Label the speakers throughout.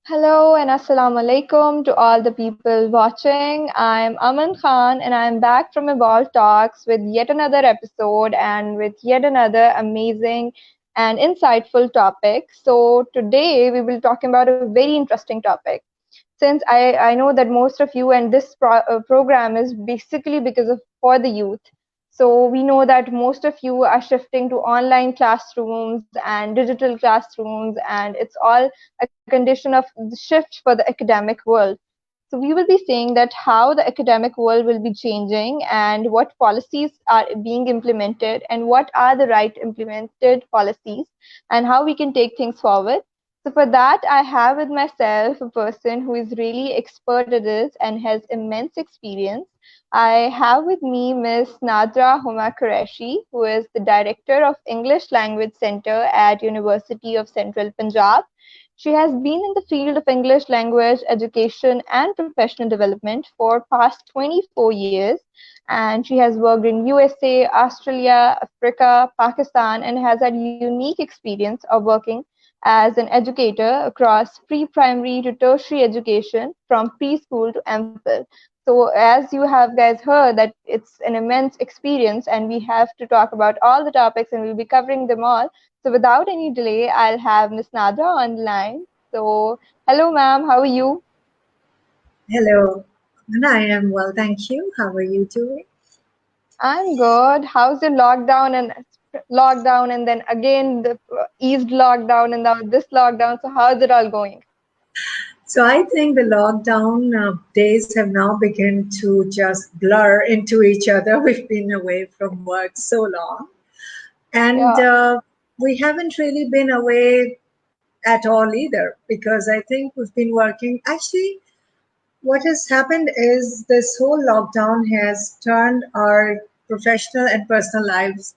Speaker 1: Hello and assalamu alaikum to all the people watching. I'm Aman Khan and I'm back from Evolve Talks with yet another episode and with yet another amazing and insightful topic. So today we will be talking about a very interesting topic. Since I know that most of you and this program is basically because of for the youth. So we know that most of you are shifting to online classrooms and digital classrooms, and it's all a condition of the shift for the academic world. So we will be saying that how the academic world will be changing and what policies are being implemented and what are the right implemented policies and how we can take things forward. So for that, I have with myself a person who is really expert at this and has immense experience. I have with me Miss Nadra Huma Quraishi, who is the Director of English Language Center at University of Central Punjab. She has been in the field of English language education and professional development for past 24 years, and she has worked in USA, Australia, Africa, Pakistan, and has had unique experience of working as an educator across pre-primary to tertiary education from preschool to MPhil. So as you have guys heard that it's an immense experience and we have to talk about all the topics and we'll be covering them all. So without any delay, I'll have Miss Nadra on the line. So hello ma'am, how are you?
Speaker 2: Hello, and I am well, thank you. How are you doing?
Speaker 1: I'm good. How's your lockdown and then again the eased lockdown and now this lockdown? So how's it all going?
Speaker 2: So I think the lockdown days have now begun to just blur into each other. We've been away from work so long, and
Speaker 1: Yeah,
Speaker 2: we haven't really been away at all either because I think we've been working. Actually, what has happened is this whole lockdown has turned our professional and personal lives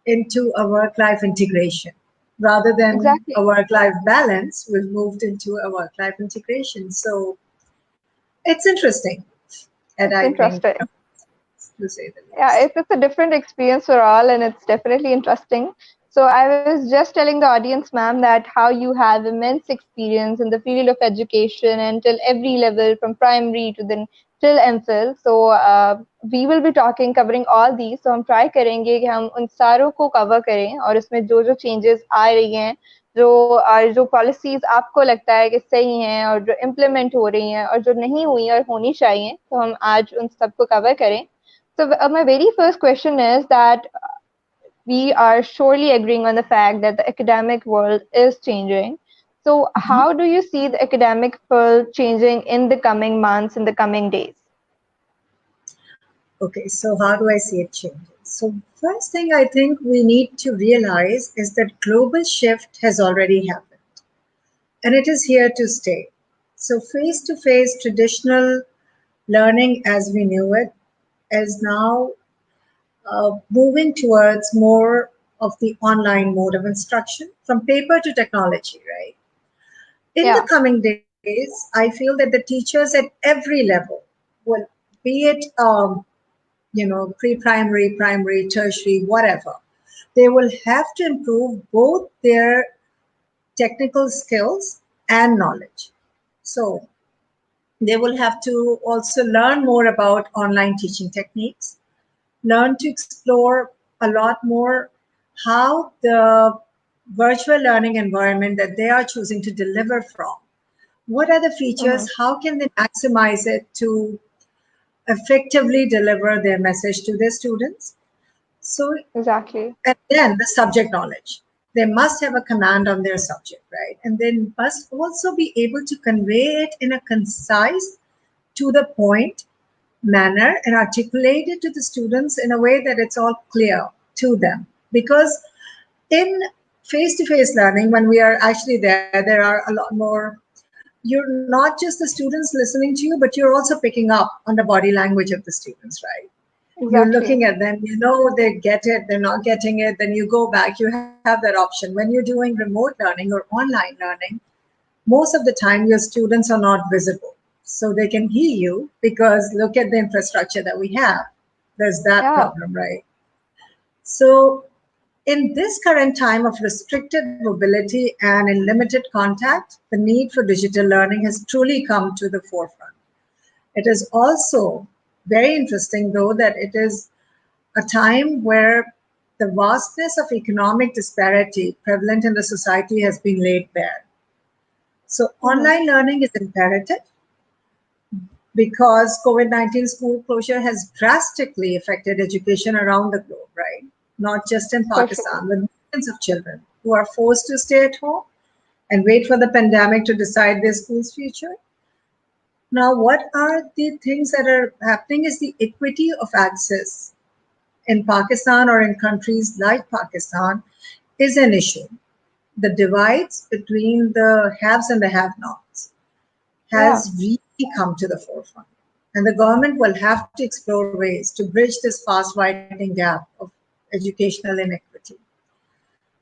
Speaker 2: into a work life integration. Rather than a
Speaker 1: exactly.
Speaker 2: work life balance, we've moved into a work life integration. So it's interesting, and
Speaker 1: It's
Speaker 2: I think,
Speaker 1: interesting.
Speaker 2: to say the
Speaker 1: Yeah,
Speaker 2: least.
Speaker 1: it's a different experience for all, and it's definitely interesting. So I was just telling the audience, ma'am, that how you have immense experience in the field of education and till every level, from primary to then till MPhil. So we will be talking, covering all these. So हम try करेंगे कि हम उन सारों को cover करें और उसमें जो जो changes आ रही हैं, जो policies आपको लगता है कि सही हैं और जो implement हो रही हैं और जो नहीं हुई और होनी चाहिए, तो हम आज उन सबको cover करें. So my very first question is that we are surely agreeing on the fact that the academic world is changing. So
Speaker 2: Mhm.
Speaker 1: how do you see the academic world changing in the coming months, in the coming days?
Speaker 2: Okay, so how do I see it changing? So, first thing I think we need to realize is that global shift has already happened and it is here to stay. So, face to face traditional learning as we knew it is now moving towards more of the online mode of instruction from paper to technology, right? In the
Speaker 1: Yeah,
Speaker 2: coming days, I feel that the teachers at every level will, be it pre-primary, primary, tertiary, whatever, they will have to improve both their technical skills and knowledge. So they will have to also learn more about online teaching techniques, learn to explore a lot more how the virtual learning environment that they are choosing to deliver from, what are the features,
Speaker 1: hmm,
Speaker 2: how can they maximize it to effectively deliver their message to their students. So,
Speaker 1: exactly.
Speaker 2: and then the subject knowledge. They must have a command on their subject, right? And they must also be able to convey it in a concise, to the point manner and articulate it to the students in a way that it's all clear to them. Because in face to face learning, when we are actually there, there are a lot more. You're not just the students listening to you, but you're also picking up on the body language of the students, right? You're
Speaker 1: Exactly.
Speaker 2: looking at them, you know they get it, they're not getting it, then you go back, you have that option. When you're doing remote learning or online learning, most of the time your students are not visible. So they can hear you because look at the infrastructure that we have. There's that
Speaker 1: Yeah,
Speaker 2: problem, right? So In this current time of restricted mobility and in limited contact, the need for digital learning has truly come to the forefront. It is also very interesting, though, that it is a time where the vastness of economic disparity prevalent in the society has been laid bare. So,
Speaker 1: Mm-hmm.
Speaker 2: online learning is imperative because COVID-19 school closure has drastically affected education around the globe, right? Not just in
Speaker 1: For sure.
Speaker 2: Pakistan, with millions of children who are forced to stay at home and wait for the pandemic to decide their school's future. Now, what are the things that are happening is the equity of access in Pakistan or in countries like Pakistan is an issue. The divides between the haves and the have-nots
Speaker 1: Yeah,
Speaker 2: has really come to the forefront. And the government will have to explore ways to bridge this fast widening gap of educational inequity.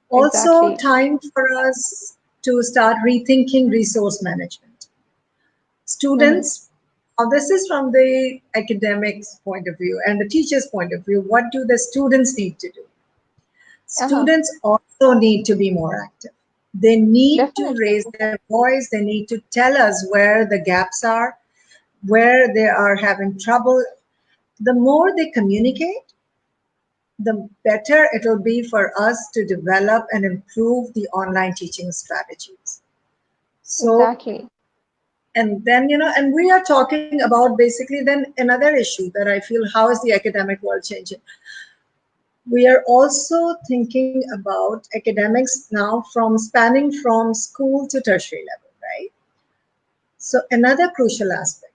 Speaker 2: Also,
Speaker 1: exactly.
Speaker 2: time for us to start rethinking resource management.
Speaker 1: Mm-hmm.
Speaker 2: Students, now this is from the academics point of view and the teacher's point of view. What do the students need to do?
Speaker 1: Uh-huh.
Speaker 2: Students also need to be more active. They need to
Speaker 1: Definitely.
Speaker 2: raise their voice. They need to tell us where the gaps are, where they are having trouble. The more they communicate, the better it'll be for us to develop and improve the online teaching strategies. So,
Speaker 1: Exactly.
Speaker 2: and then, and we are talking about basically then another issue that I feel, how is the academic world changing? We are also thinking about academics now from spanning from school to tertiary level, right? So another crucial aspect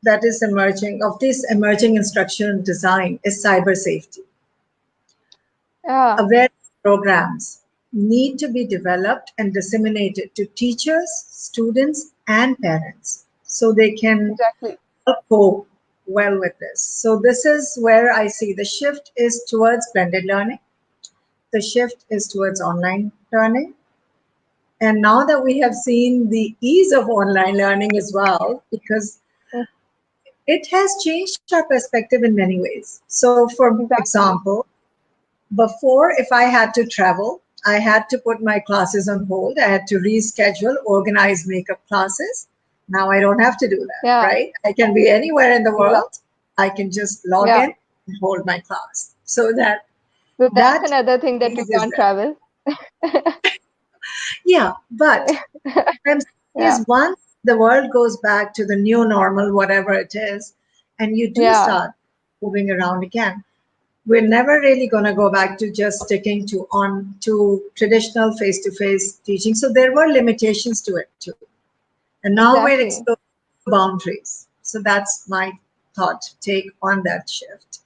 Speaker 2: that is emerging of this emerging instructional design is cyber safety.
Speaker 1: Yeah,
Speaker 2: Awareness programs need to be developed and disseminated to teachers, students, and parents so they can
Speaker 1: exactly.
Speaker 2: cope well with this. So this is where I see the shift is towards blended learning. The shift is towards online learning. And now that we have seen the ease of online learning as well, because
Speaker 1: Mm,
Speaker 2: it has changed our perspective in many ways. So, for
Speaker 1: exactly.
Speaker 2: example, before, if I had to travel, I had to put my classes on hold. I had to reschedule, organize makeup classes. Now I don't have to do that,
Speaker 1: Yeah,
Speaker 2: right? I can be anywhere in the
Speaker 1: exactly.
Speaker 2: world. I can just log
Speaker 1: Yeah.
Speaker 2: in and hold my class. So that
Speaker 1: So that's
Speaker 2: that
Speaker 1: another thing that you
Speaker 2: ease is
Speaker 1: can't
Speaker 2: there.
Speaker 1: travel.
Speaker 2: Yeah, but I'm saying
Speaker 1: Yeah.
Speaker 2: is once the world goes back to the new normal, whatever it is, and you do
Speaker 1: Yeah.
Speaker 2: start moving around again, we're never really going to go back to just sticking to traditional face-to-face teaching. So there were limitations to it too, and now we're
Speaker 1: Exactly.
Speaker 2: exploring boundaries. So that's my thought take on that shift.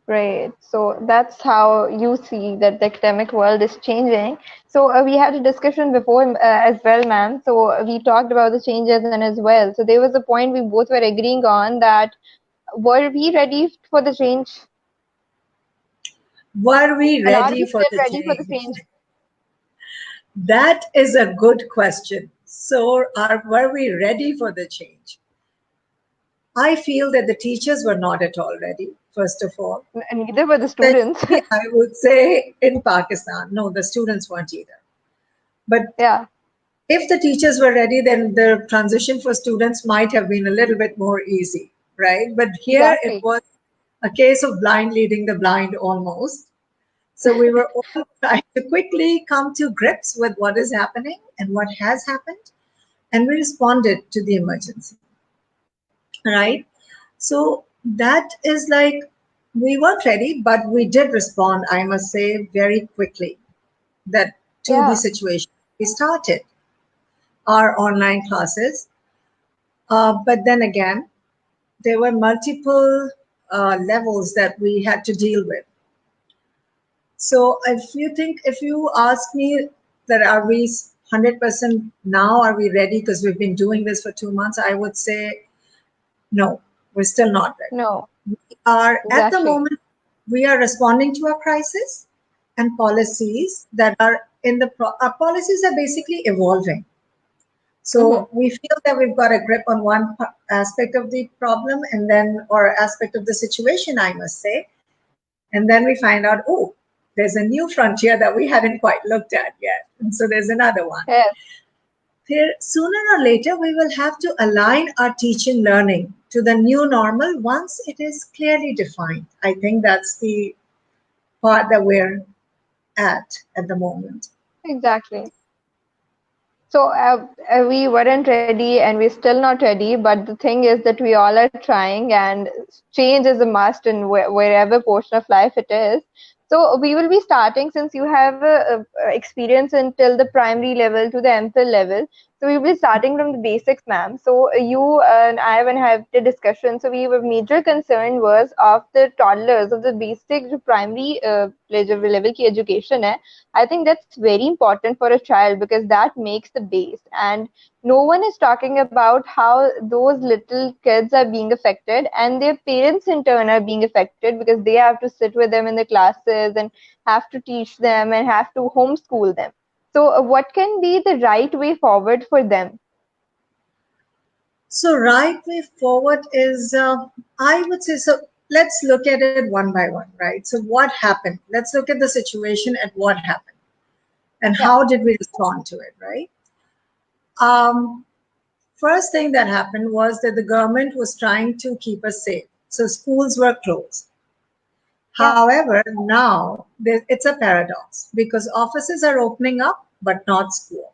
Speaker 1: Great. So that's how you see that the academic world is changing. So we had a discussion before as well, ma'am. So we talked about the changes and as well. So there was a point we both were agreeing on that were we ready for the change?
Speaker 2: Were we
Speaker 1: And are
Speaker 2: ready
Speaker 1: we
Speaker 2: for
Speaker 1: still
Speaker 2: the
Speaker 1: ready for the
Speaker 2: change?
Speaker 1: change?
Speaker 2: That is a good question. So, were we ready for the change? I feel that the teachers were not at all ready, first of all.
Speaker 1: And neither were the students.
Speaker 2: Especially, I would say in Pakistan. No, the students weren't either. But
Speaker 1: Yeah,
Speaker 2: if the teachers were ready, then the transition for students might have been a little bit more easy, right? But here it
Speaker 1: exactly.
Speaker 2: was a case of blind leading the blind almost. So we were all trying to quickly come to grips with what is happening and what has happened, and we responded to the emergency, right? So that is like we weren't ready, but we did respond, I must say, very quickly that to the
Speaker 1: Yeah,
Speaker 2: situation. We started our online classes, but then again, there were multiple levels that we had to deal with. So if you ask me that are we 100% now, are we ready because we've been doing this for 2 months, I would say no, we're still not ready.
Speaker 1: no,
Speaker 2: We are at the
Speaker 1: exactly.
Speaker 2: moment, we are responding to a crisis and policies that are our policies are basically evolving.
Speaker 1: Mm-hmm.
Speaker 2: So we feel that we've got a grip on one aspect of the problem or aspect of the situation, I must say. And then we find out, oh, There's a new frontier that we haven't quite looked at yet. And so there's another one.
Speaker 1: Yes,
Speaker 2: Here, sooner or later, we will have to align our teaching learning to the new normal once it is clearly defined. I think that's the part that we're at the moment.
Speaker 1: exactly. So we weren't ready and we're still not ready, but the thing is that we all are trying, and change is a must in wherever portion of life it is. So we will be starting, since you have experience until the primary level to the MPhil level. So we will be starting from the basics, ma'am. So you and I, when I have the discussion, so we were major concern was of the toddlers, of the basic to primary level की education है. I think that's very important for a child because that makes the base. And no one is talking about how those little kids are being affected, and their parents in turn are being affected because they have to sit with them in the classes and have to teach them and have to homeschool them. So, what can be the right way forward for them?
Speaker 2: So, right way forward is, I would say, so let's look at it one by one, right? So, what happened? Let's look at the situation at what happened and
Speaker 1: Yeah,
Speaker 2: how did we respond to it, right? Um, First thing that happened was that the government was trying to keep us safe. So, schools were closed.
Speaker 1: yeah,
Speaker 2: However, now it's a paradox because offices are opening up, but not schools.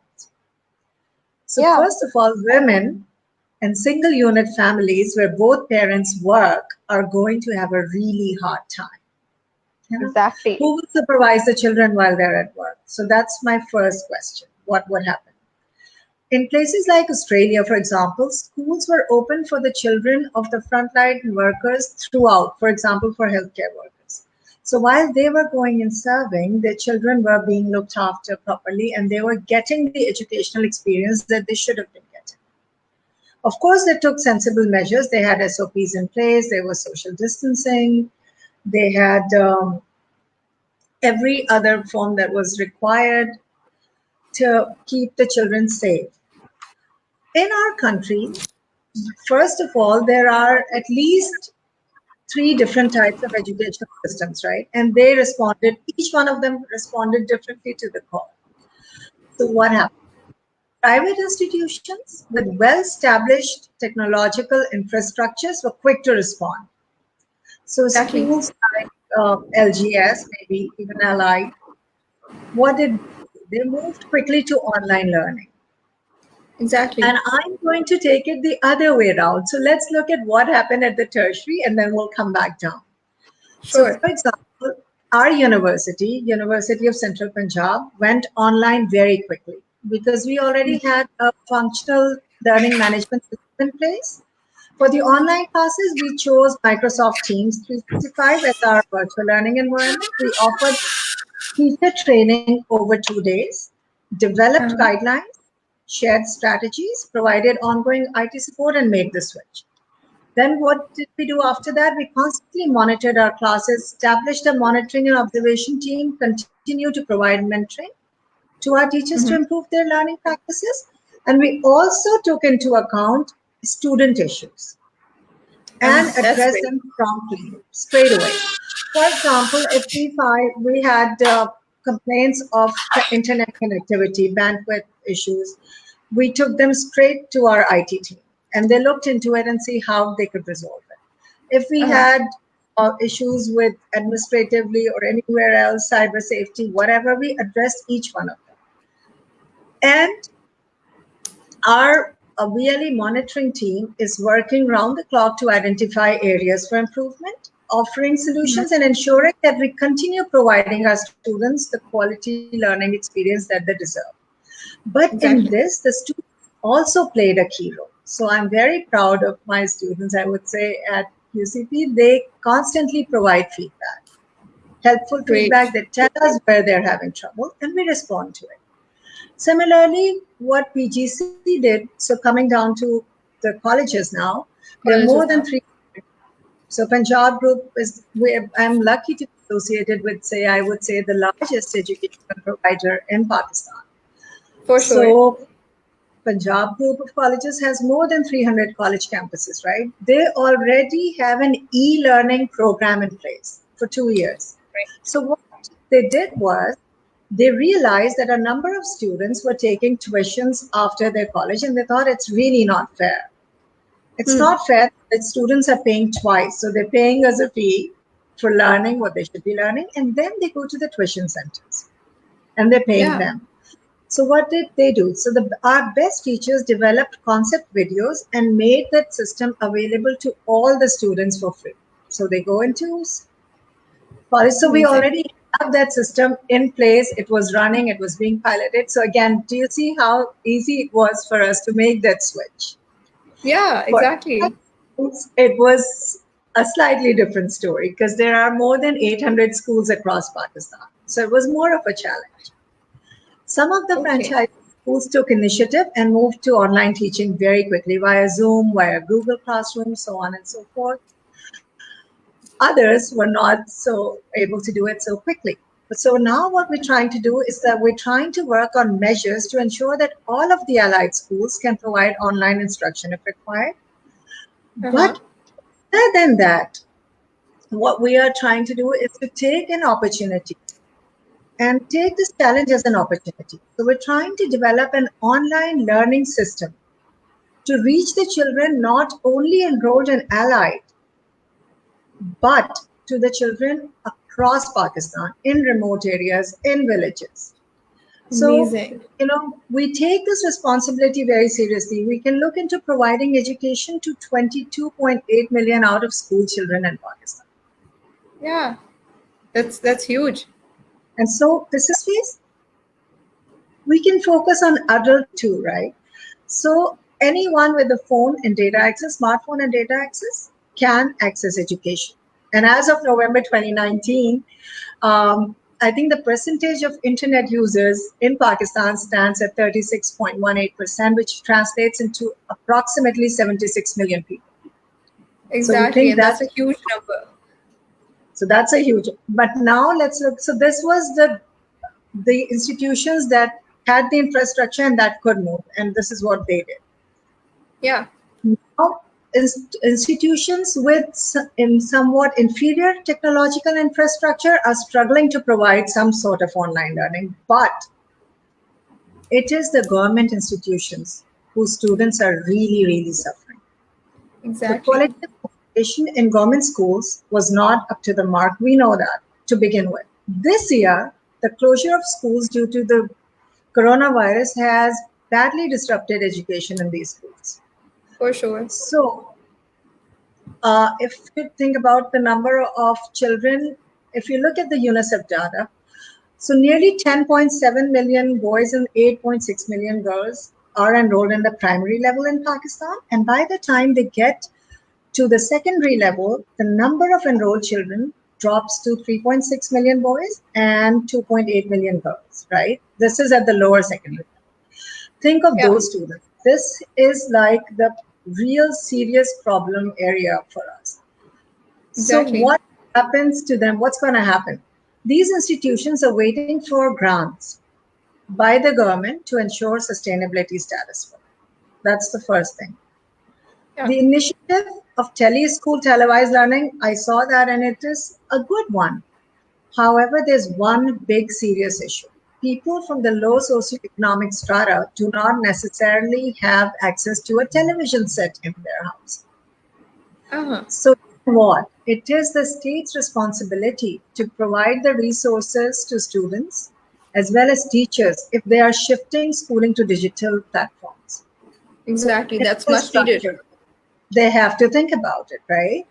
Speaker 2: So,
Speaker 1: yeah,
Speaker 2: first of all, women and single unit families where both parents work are going to have a really hard time. You know,
Speaker 1: exactly.
Speaker 2: who will supervise the children while they're at work? So that's my first question. What would happen? In places like Australia, for example, schools were open for the children of the frontline workers throughout, for example, for healthcare workers. So while they were going and serving, their children were being looked after properly and they were getting the educational experience that they should have been getting. Of course, they took sensible measures. They had SOPs in place, there was social distancing, they had every other form that was required to keep the children safe. In our country, first of all, there are at least three different types of educational systems, right? And they responded, each one of them responded differently to the call. So, what happened? Private institutions with well established technological infrastructures were quick to respond. So
Speaker 3: Exactly.
Speaker 2: schools like LGS, maybe even Allied, what did they moved quickly to online learning.
Speaker 3: Exactly.
Speaker 2: And I'm going to take it the other way around. So let's look at what happened at the tertiary and then we'll come back down. So
Speaker 3: Sure.
Speaker 2: for example, our university, University of Central Punjab, went online very quickly because we already had a functional learning management system in place. For the online classes, we chose Microsoft Teams 365 as our virtual learning environment. We offered teacher training over 2 days, developed
Speaker 3: Uh,
Speaker 2: guidelines, shared strategies, provided ongoing IT support, and made the switch. Then what did we do after that? We constantly monitored our classes, established a monitoring and observation team, continued to provide mentoring to our teachers to
Speaker 3: mhm.
Speaker 2: improve their learning practices. And we also took into account student issues and
Speaker 3: That's
Speaker 2: address
Speaker 3: great.
Speaker 2: them promptly, straight away. For example, if we find we had complaints of internet connectivity, bandwidth issues, we took them straight to our IT team and they looked into it and see how they could resolve it. If we
Speaker 3: Uh,
Speaker 2: had issues with administratively or anywhere else, cyber safety, whatever, we addressed each one of them. And our VLE monitoring team is working round the clock to identify areas for improvement, offering
Speaker 3: mhm.
Speaker 2: solutions, and ensuring that we continue providing our students the quality learning experience that they deserve. But in
Speaker 3: Exactly.
Speaker 2: this, the students also played a key role. So I'm very proud of my students, I would say, at UCP. They constantly provide feedback, helpful
Speaker 3: Great.
Speaker 2: feedback that tell us where they're having trouble, and we respond to it. Similarly, what PGC did, so coming down to the colleges now, there are more
Speaker 3: Colleges
Speaker 2: than
Speaker 3: now.
Speaker 2: 300. So Punjab Group is where I'm lucky to be associated with, say, I would say the largest educational provider in Pakistan.
Speaker 3: For sure.
Speaker 2: So Punjab Group of Colleges has more than 300 college campuses, right? They already have an e-learning program in place for 2 years.
Speaker 3: Right.
Speaker 2: So what they did was they realized that a number of students were taking tuitions after their college, and they thought it's really not fair. It's not fair that students are paying twice. So they're paying us a fee for learning what they should be learning, and then they go to the tuition centers and they're paying them. So what did they do? So our best teachers developed concept videos and made that system available to all the students for free. So they go into college. So we already have that system in place. It was running, it was being piloted. So again, do you see how easy it was for us to make that switch?
Speaker 3: Yeah, exactly.
Speaker 2: It was a slightly different story because there are more than 800 schools across Pakistan. So it was more of a challenge. Some of the franchise schools took initiative and moved to online teaching very quickly via Zoom, via Google Classroom, so on and so forth. Others were not so able to do it so quickly. So now what we're trying to do is that we're trying to work on measures to ensure that all of the allied schools can provide online instruction if required. But other than that, what we are trying to do is to take an opportunity and take this challenge as an opportunity. So we're trying to develop an online learning system to reach the children not only enrolled in allied, but to the children across Pakistan, in remote areas, in villages. So,
Speaker 3: Amazing.
Speaker 2: we take this responsibility very seriously. We can look into providing education to 22.8 million out of school children in Pakistan.
Speaker 3: Yeah, that's huge.
Speaker 2: And so this is phase. We can focus on adult too, right? So anyone with a phone and data access, smartphone and data access, can access education. And as of November 2019, I think the percentage of internet users in Pakistan stands at 36.18%, which translates into approximately 76 million people. So we
Speaker 3: Exactly,
Speaker 2: think
Speaker 3: and that's
Speaker 2: that,
Speaker 3: a huge number.
Speaker 2: so that's a huge, but now let's look. So this was the institutions that had the infrastructure and that could move, and this is what they did.
Speaker 3: Yeah.
Speaker 2: Now, institutions with somewhat inferior technological infrastructure are struggling to provide some sort of online learning, but it is the government institutions whose students are really, really suffering. The
Speaker 3: Exactly.
Speaker 2: quality of education in government schools was not up to the mark. We know that to begin with. This year, the closure of schools due to the coronavirus has badly disrupted education in these schools.
Speaker 3: For sure.
Speaker 2: So, if you think about the number of children, if you look at the UNICEF data, so nearly 10.7 million boys and 8.6 million girls are enrolled in the primary level in Pakistan. And by the time they get to the secondary level, the number of enrolled children drops to 3.6 million boys and 2.8 million girls, right? This is at the lower secondary level. Think of those students. This is like the real serious problem area for us. So
Speaker 3: Exactly.
Speaker 2: what happens to them? What's going to happen? These institutions are waiting for grants by the government to ensure sustainability status for them. That's the first thing.
Speaker 3: Yeah.
Speaker 2: The initiative of teleschool televised learning, I saw that and it is a good one. However, there's one big serious issue. People from the low socioeconomic strata do not necessarily have access to a television set in their house. So what? It is the state's responsibility to provide the resources to students as well as teachers if they are shifting schooling to digital platforms.
Speaker 3: Exactly. That's much needed.
Speaker 2: Infrastructure. They have to think about it, right?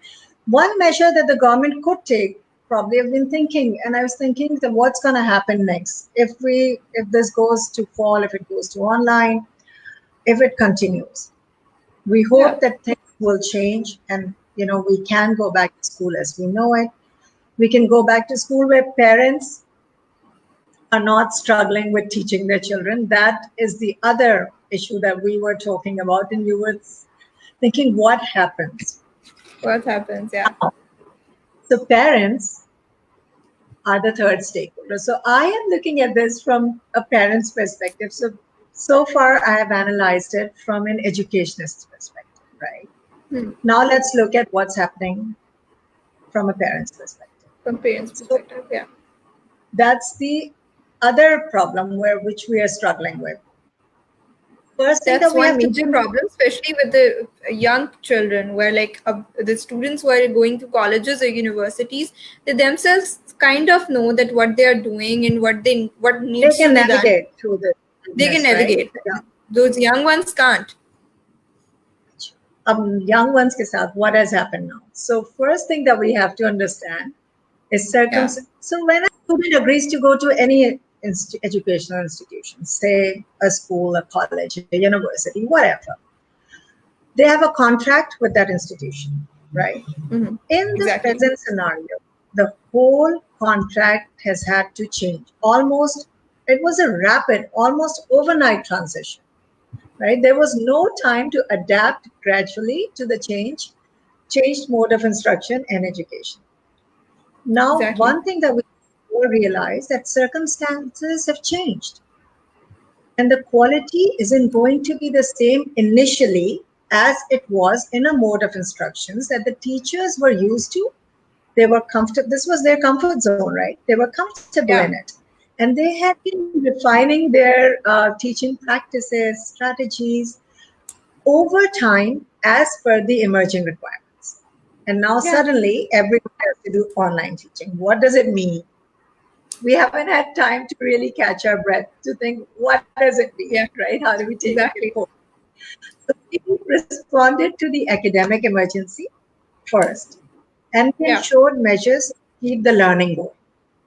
Speaker 2: One measure that the government could take, probably I've been thinking, and I was thinking that what's going to happen next if this goes to fall, if it goes to online, if it continues. We
Speaker 3: Yeah.
Speaker 2: hope that things will change and we can go back to school as we know it. We can go back to school where parents are not struggling with teaching their children. That is the other issue that we were talking about, and you were thinking what happens.
Speaker 3: What happens? Yeah.
Speaker 2: So parents are the third stakeholder. So I am looking at this from a parent's perspective. So far I have analyzed it from an educationist perspective, right? Now let's look at what's happening from a parent's perspective.
Speaker 3: From parents'
Speaker 2: So
Speaker 3: perspective. Yeah.
Speaker 2: That's the other problem which we are struggling with. First thing that
Speaker 3: That's
Speaker 2: we
Speaker 3: one
Speaker 2: have to
Speaker 3: major problem, especially with the young children, where like the students who are going to colleges or universities, they themselves kind of know that what they are doing and what
Speaker 2: they
Speaker 3: needs to
Speaker 2: can
Speaker 3: be done.
Speaker 2: navigate through
Speaker 3: They can
Speaker 2: this, right?
Speaker 3: navigate. Those young ones can't.
Speaker 2: Young ones ke saath, what has happened now? So first thing that we have to understand is
Speaker 3: Yeah.
Speaker 2: So when a student agrees to go to any educational institution, say a school, a college, a university, whatever, they have a contract with that institution, right?
Speaker 3: Hmm.
Speaker 2: In the
Speaker 3: Exactly.
Speaker 2: present scenario, the whole contract has had to change. It was a rapid, almost overnight transition, right? There was no time to adapt gradually to the changed mode of instruction and education. Now,
Speaker 3: Exactly.
Speaker 2: one thing that we all realize that circumstances have changed and the quality isn't going to be the same initially as it was in a mode of instructions that the teachers were used to. They were comfortable. This was their comfort zone, right? They were comfortable in
Speaker 3: Yeah.
Speaker 2: it. And they had been refining their teaching practices, strategies over time as per the emerging requirements. And now
Speaker 3: Yeah.
Speaker 2: suddenly everyone has to do online teaching. What does it mean? We haven't had time to really catch our breath to think, what does it mean,
Speaker 3: Yeah.
Speaker 2: right? How do we take it
Speaker 3: Exactly.
Speaker 2: forward? So we responded to the academic emergency first and we
Speaker 3: Yeah.
Speaker 2: ensured measures to keep the learning going.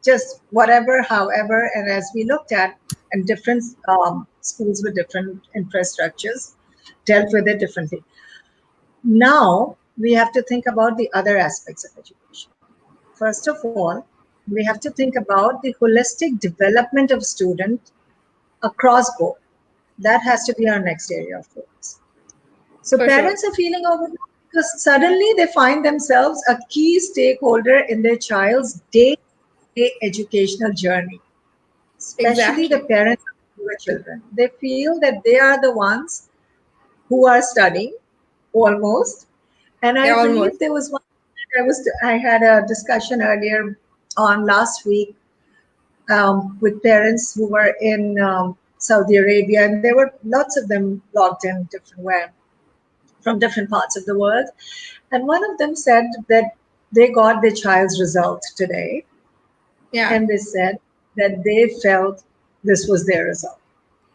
Speaker 2: Just whatever, however, and as we looked at, and different schools with different infrastructures dealt with it differently. Now we have to think about the other aspects of education. First of all, we have to think about the holistic development of student across board. That has to be our next area of focus. So
Speaker 3: For sure.
Speaker 2: parents are feeling overwhelmed because suddenly they find themselves a key stakeholder in their child's day-to-day educational journey, especially the
Speaker 3: Exactly.
Speaker 2: parents of your children. They feel that they are the ones who are studying almost. And I
Speaker 3: Yeah.
Speaker 2: believe
Speaker 3: Almost.
Speaker 2: there was one I had a discussion earlier on last week with parents who were in Saudi Arabia, and there were lots of them logged in different where from different parts of the world. And one of them said that they got their child's result today,
Speaker 3: Yeah.
Speaker 2: and they said that they felt this was their result.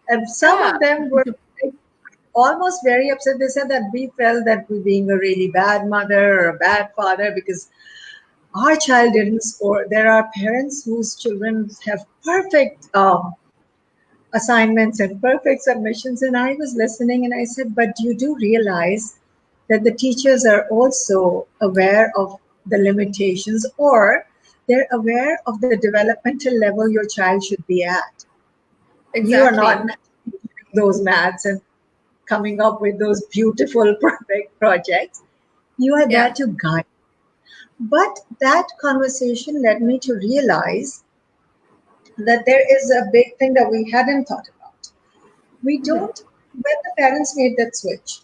Speaker 2: And some
Speaker 3: Yeah.
Speaker 2: of them were almost very upset. They said that we felt that we're being a really bad mother or a bad father because our child didn't score. There are parents whose children have perfect assignments and perfect submissions. And I was listening and I said, but you do realize that the teachers are also aware of the limitations or they're aware of the developmental level your child should be at. You are
Speaker 3: Exactly.
Speaker 2: not those maths and coming up with those beautiful, perfect projects. You are there
Speaker 3: Yeah.
Speaker 2: to guide. But that conversation led me to realize that there is a big thing that we hadn't thought about. We don't, when the parents made that switch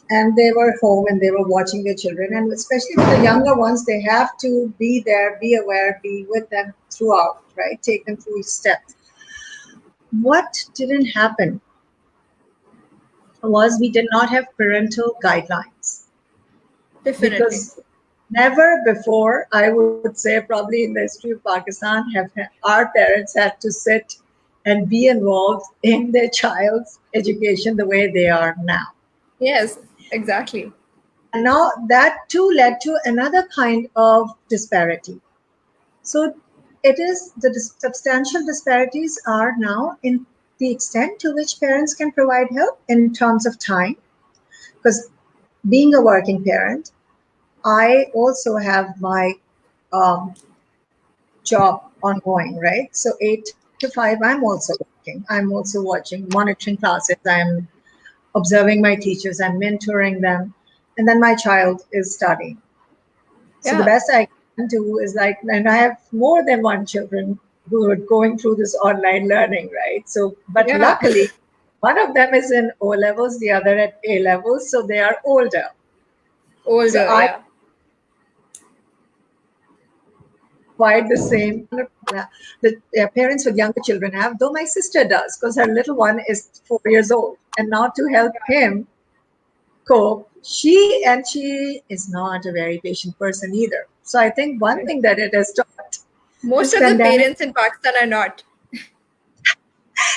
Speaker 2: and they were home and they were watching their children, and especially with the younger ones, they have to be there, be aware, be with them throughout, right? Take them through each step. What didn't happen was we did not have parental guidelines
Speaker 3: Definitely.
Speaker 2: because never before, I would say, probably in the history of Pakistan, have our parents had to sit and be involved in their child's education the way they are now.
Speaker 3: Yes. Exactly.
Speaker 2: And now that too led to another kind of disparity. So it is the substantial disparities are now in the extent to which parents can provide help in terms of time. Because being a working parent, I also have my um, job ongoing, right? So 8 to 5, I'm also working. I'm also watching, monitoring classes. I'm observing my teachers. I'm mentoring them. And then my child is studying. So the
Speaker 3: Yeah.
Speaker 2: best I can do is like, and I have more than one children who are going through this online learning, right? So, but
Speaker 3: Yeah.
Speaker 2: luckily, one of them is in O levels, the other at A levels, so they are older. So
Speaker 3: Older.
Speaker 2: I
Speaker 3: Yeah.
Speaker 2: quite the same that parents with younger children have, though my sister does, because her little one is 4 years old. And now to help him cope, she is not a very patient person either. So I think one thing that it has taught
Speaker 3: Most
Speaker 2: this
Speaker 3: of the
Speaker 2: pandemic.
Speaker 3: parents in Pakistan are not.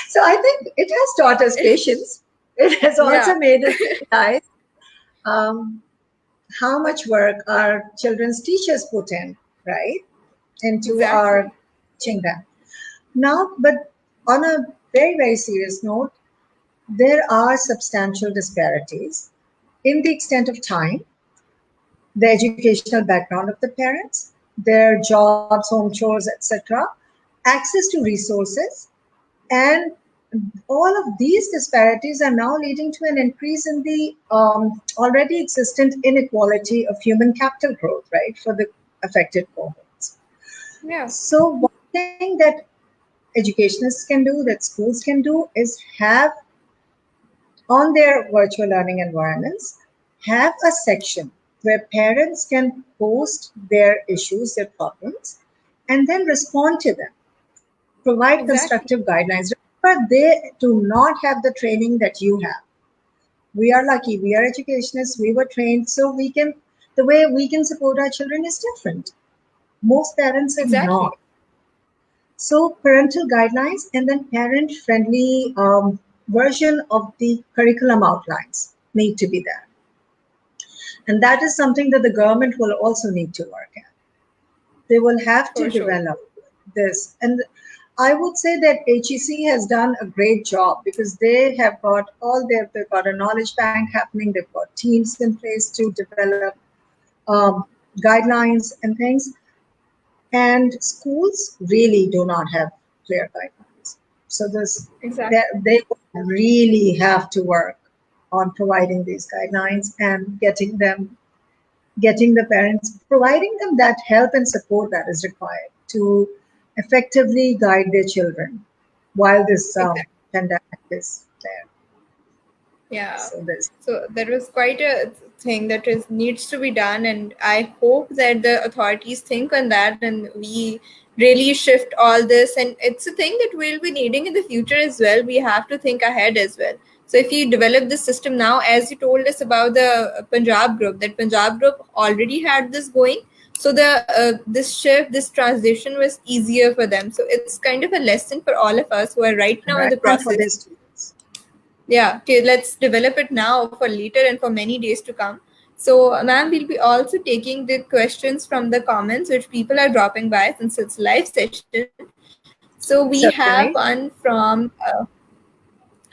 Speaker 2: So I think it has taught us patience. It has also
Speaker 3: Yeah,
Speaker 2: made us realize um, how much work our children's teachers put in, right, into our
Speaker 3: exactly.
Speaker 2: teaching them. Now, but on a very, very serious note, there are substantial disparities in the extent of time, the educational background of the parents, their jobs, home chores, etc., access to resources, and all of these disparities are now leading to an increase in the already existent inequality of human capital growth, right, for the affected cohorts.
Speaker 3: Yeah,
Speaker 2: So, one thing that educationists can do, that schools can do, is have on their virtual learning environments, have a section where parents can post their issues, their problems, and then respond to them, provide constructive
Speaker 3: exactly.
Speaker 2: guidelines. Remember, they do not have the training that you have. We are lucky, we are educationists, we were trained, so the way we can support our children is different. Most parents are
Speaker 3: Exactly.
Speaker 2: not. So, parental guidelines and then parent friendly version of the curriculum outlines need to be there. And that is something that the government will also need to work at. They will have to
Speaker 3: For sure.
Speaker 2: develop this. And I would say that HEC has done a great job because they have got they've got a knowledge bank happening, they've got teams in place to develop um, guidelines and things. And schools really do not have clear guidelines. So
Speaker 3: Exactly.
Speaker 2: they really have to work on providing these guidelines and getting the parents, providing them that help and support that is required to effectively guide their children while this
Speaker 3: Exactly.
Speaker 2: pandemic is there.
Speaker 3: Yeah.
Speaker 2: So this.
Speaker 3: So there was quite a thing that is needs to be done, and I hope that the authorities think on that and we really shift all this. And it's a thing that we'll be needing in the future as well. We have to think ahead as well. So if you develop this system now, as you told us about the Punjab group, that Punjab group already had this going. So the this shift, this transition was easier for them. So it's kind of a lesson for all of us who are right now in
Speaker 2: Right,
Speaker 3: the
Speaker 2: and for
Speaker 3: process.
Speaker 2: their students.
Speaker 3: Yeah, okay, let's develop it now for later and for many days to come. So, ma'am, we'll be also taking the questions from the comments which people are dropping by since it's live session. So, we have one
Speaker 2: Certainly.
Speaker 3: from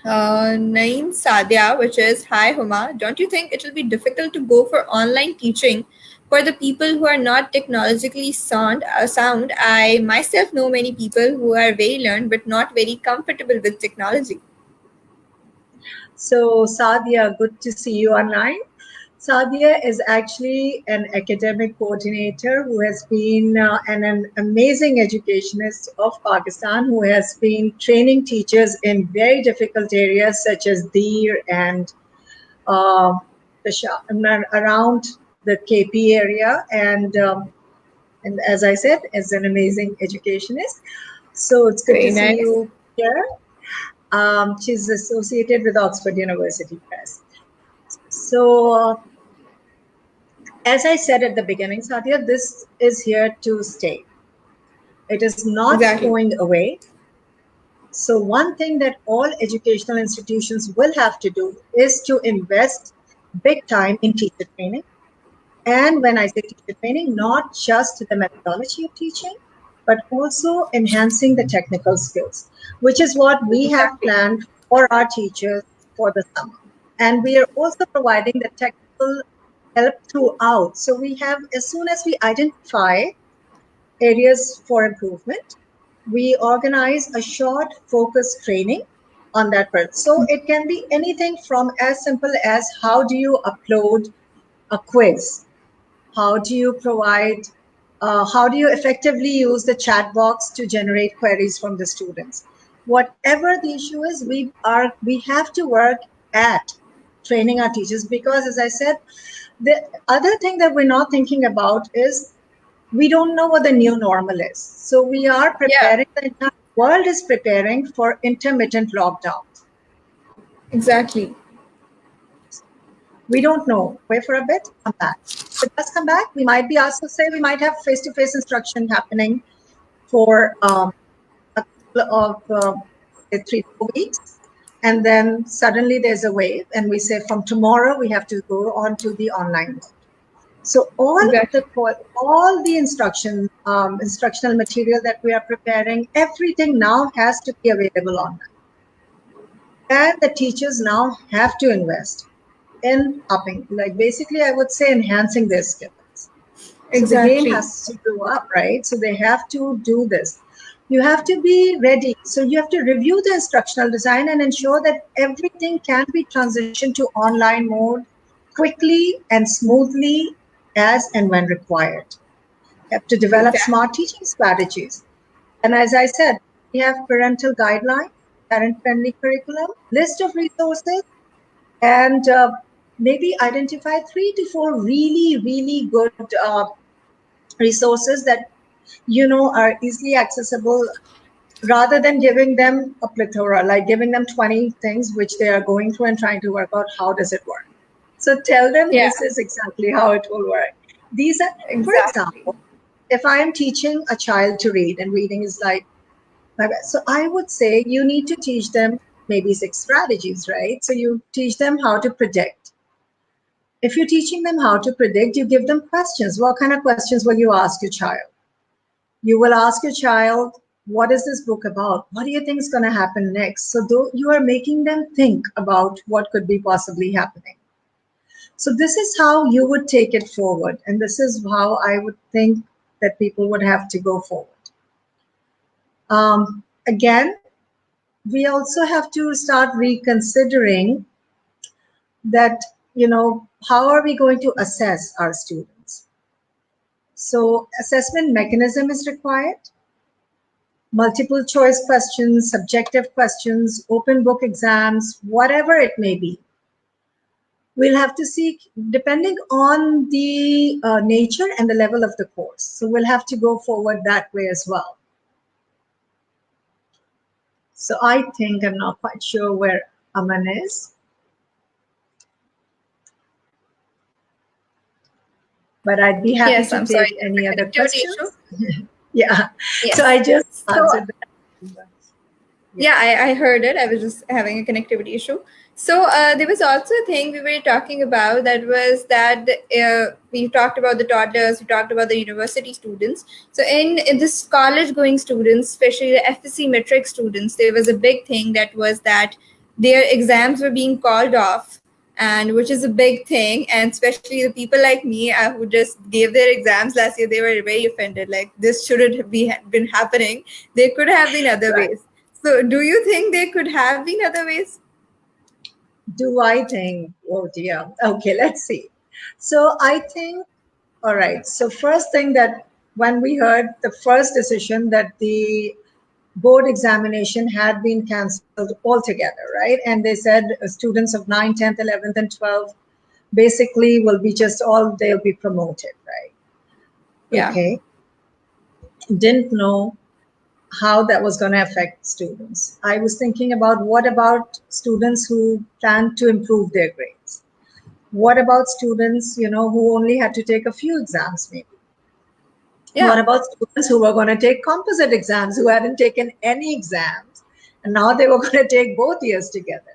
Speaker 3: Naeem Sadia, which is, Hi Huma, don't you think it will be difficult to go for online teaching for the people who are not technologically sound? I myself know many people who are very learned but not very comfortable with technology.
Speaker 2: So, Sadia, good to see you online. Sadia is actually an academic coordinator who has been an amazing educationist of Pakistan who has been training teachers in very difficult areas such as Deer and uh, around the KP area. And as I said, is an amazing educationist. So it's good
Speaker 3: Very
Speaker 2: to see
Speaker 3: nice.
Speaker 2: you here. She's associated with Oxford University Press. So, as I said at the beginning, Satya, this is here to stay. It is not
Speaker 3: Exactly.
Speaker 2: going away. So, one thing that all educational institutions will have to do is to invest big time in teacher training. And when I say teacher training, not just the methodology of teaching, but also enhancing the technical skills, which is what we have
Speaker 3: Exactly.
Speaker 2: planned for our teachers for the summer. And we are also providing the technical help throughout. So we have, as soon as we identify areas for improvement, we organize a short focus training on that part. So it can be anything from as simple as how do you upload a quiz, how do you provide, how do you effectively use the chat box to generate queries from the students? Whatever the issue is, we have to work at training our teachers because, as I said, the other thing that we're not thinking about is We don't know what the new normal is. So we are
Speaker 3: Yeah,
Speaker 2: preparing, the entire world is preparing for intermittent lockdowns.
Speaker 3: exactly.
Speaker 2: We don't know. Wait for a bit, come back. If it does come back, we might be asked to say we might have face-to-face instruction happening for a couple of say 3 4 weeks, and then suddenly there's a wave, and we say from tomorrow we have to go on to the online mode. So
Speaker 3: Exactly.
Speaker 2: all the instructional material that we are preparing, everything now has to be available online, and the teachers now have to invest in upping, like basically, I would say enhancing their skills. So the game
Speaker 3: Exactly.
Speaker 2: has to go up, right? So they have to do this. You have to be ready. So you have to review the instructional design and ensure that everything can be transitioned to online mode quickly and smoothly as and when required. You have to develop
Speaker 3: Exactly.
Speaker 2: smart teaching strategies. And as I said, we have parental guidelines, parent-friendly curriculum, list of resources, and maybe identify 3 to 4 really good resources that are easily accessible, rather than giving them a plethora, like giving them 20 things which they are going through and trying to work out how does it work. So tell them
Speaker 3: Yeah,
Speaker 2: this is exactly how it will work. These are, for
Speaker 3: exactly.
Speaker 2: example, if I am teaching a child to read, and reading is like my best, so I would say you need to teach them maybe 6 strategies, right? So you teach them how to predict. If you're teaching them how to predict, you give them questions. What kind of questions will you ask your child? You will ask your child, what is this book about? What do you think is going to happen next? So though you are making them think about what could be possibly happening. So this is how you would take it forward. And this is how I would think that people would have to go forward. Again, we also have to start reconsidering that, how are we going to assess our students? So assessment mechanism is required. Multiple choice questions, subjective questions, open book exams, whatever it may be. We'll have to see, depending on the nature and the level of the course. So we'll have to go forward that way as well. So I think, I'm not quite sure where Aman is, but I'd be happy
Speaker 3: Yes,
Speaker 2: to
Speaker 3: I'm sorry.
Speaker 2: take
Speaker 3: There's
Speaker 2: any
Speaker 3: a
Speaker 2: other
Speaker 3: connectivity issue.
Speaker 2: questions. Yeah. So
Speaker 3: Yes.
Speaker 2: I just
Speaker 3: So
Speaker 2: answered that. Yeah.
Speaker 3: yeah, I heard it. I was just having a connectivity issue. So there was also a thing we were talking about, that was that we talked about the toddlers, we talked about the university students. So in this college going students, especially the FSC metric students, there was a big thing that was that their exams were being called off, and which is a big thing. And especially the people like me who just gave their exams last year, they were very offended. Like, this shouldn't be been happening. There could have been other
Speaker 2: Right.
Speaker 3: ways. So, do you think there could have been other ways?
Speaker 2: Do I think? Oh dear. Okay, let's see. So I think, all right. So first thing, that when we heard the first decision that the board examination had been cancelled altogether, right? And they said students of 9th, 10th, 11th, and 12th basically will be just all, they'll be promoted, right?
Speaker 3: Yeah.
Speaker 2: Okay. Didn't know how that was going to affect students. I was thinking about, what about students who plan to improve their grades? What about students, who only had to take a few exams, maybe? What
Speaker 3: Yeah.
Speaker 2: about students who were going to take composite exams, who hadn't taken any exams, and now they were going to take both years together?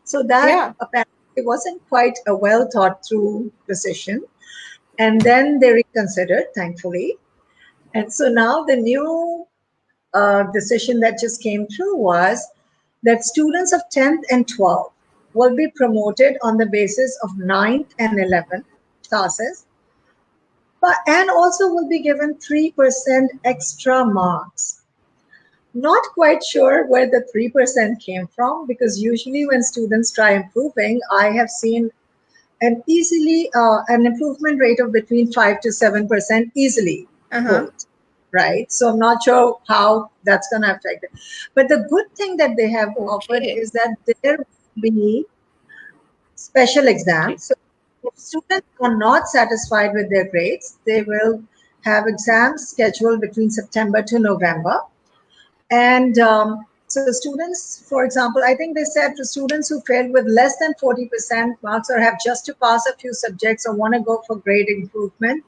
Speaker 2: So that
Speaker 3: Yeah.
Speaker 2: apparently wasn't quite a well thought through decision. And then they reconsidered, thankfully. And so now the new decision that just came through was that students of 10th and 12th will be promoted on the basis of 9th and 11th classes, but and also will be given 3% extra marks. Not quite sure where the 3% came from, because usually when students try improving, I have seen an improvement rate of between 5 to 7% easily
Speaker 3: Uh huh.
Speaker 2: pulled, right? So I'm not sure how that's going to affect it. But the good thing that they have offered
Speaker 3: Okay.
Speaker 2: is that there will be special exams. So if students are not satisfied with their grades, they will have exams scheduled between September to November. And so students, for example, I think they said for students who failed with less than 40% marks or have just to pass a few subjects or want to go for grade improvement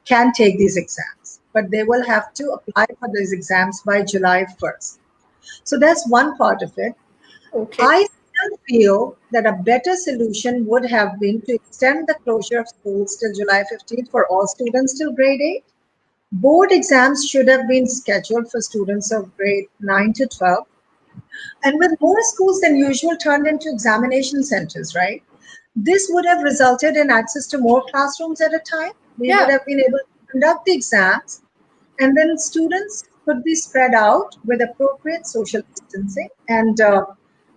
Speaker 2: can take these exams. But they will have to apply for these exams by July 1st. So that's one part of it.
Speaker 3: Okay.
Speaker 2: I still feel that a better solution would have been to extend the closure of schools till July 15th for all students till grade 8. Board exams should have been scheduled for students of grade 9 to 12. And with more schools than usual turned into examination centers, right? This would have resulted in access to more classrooms at a time. We would
Speaker 3: Yeah.
Speaker 2: have been able to conduct the exams, and then students could be spread out with appropriate social distancing. And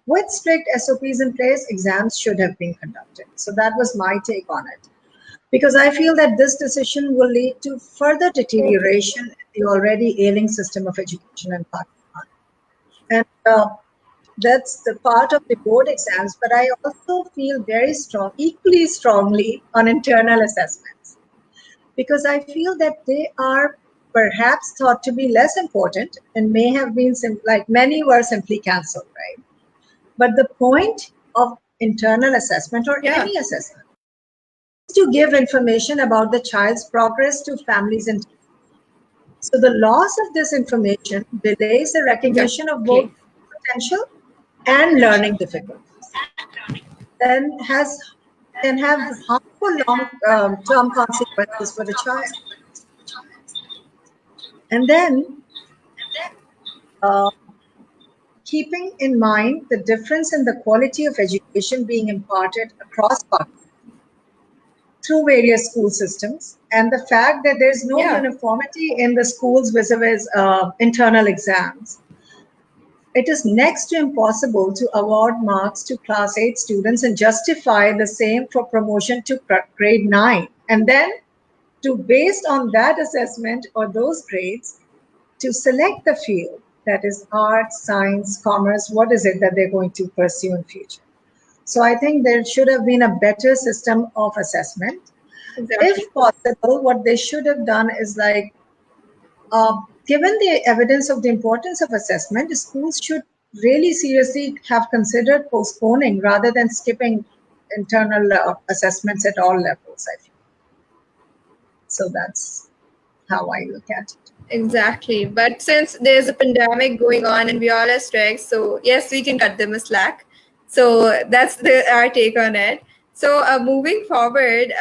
Speaker 2: with strict SOPs in place, exams should have been conducted. So that was my take on it. Because I feel that this decision will lead to further
Speaker 3: Okay.
Speaker 2: deterioration in the already ailing system of education in Pakistan. And that's the part of the board exams, but I also feel very strong, equally strongly on internal assessments, because I feel that they are perhaps thought to be less important and may have been like many were simply cancelled, right? But the point of internal assessment or
Speaker 3: Yeah.
Speaker 2: any assessment is to give information about the child's progress to families and teachers. So the loss of this information delays the recognition of
Speaker 3: Exactly.
Speaker 2: both potential and learning difficulties. Then has can have harmful long-term consequences for the child. And then uh, keeping in mind the difference in the quality of education being imparted across Pakistan through various school systems, and the fact that there's no
Speaker 3: Yeah.
Speaker 2: uniformity in the schools vis-a-vis internal exams, it is next to impossible to award marks to class 8 students and justify the same for promotion to grade 9. And then to, based on that assessment or those grades, to select the field, that is arts, science, commerce, what is it that they're going to pursue in future. So I think there should have been a better system of assessment.
Speaker 3: Exactly.
Speaker 2: If possible, what they should have done is like, given the evidence of the importance of assessment, schools should really seriously have considered postponing rather than skipping internal assessments at all levels, I feel. So that's how I look at it.
Speaker 3: Exactly. But since there's a pandemic going on and we all are stressed, so yes, we can cut them a slack. So that's our take on it. So moving forward,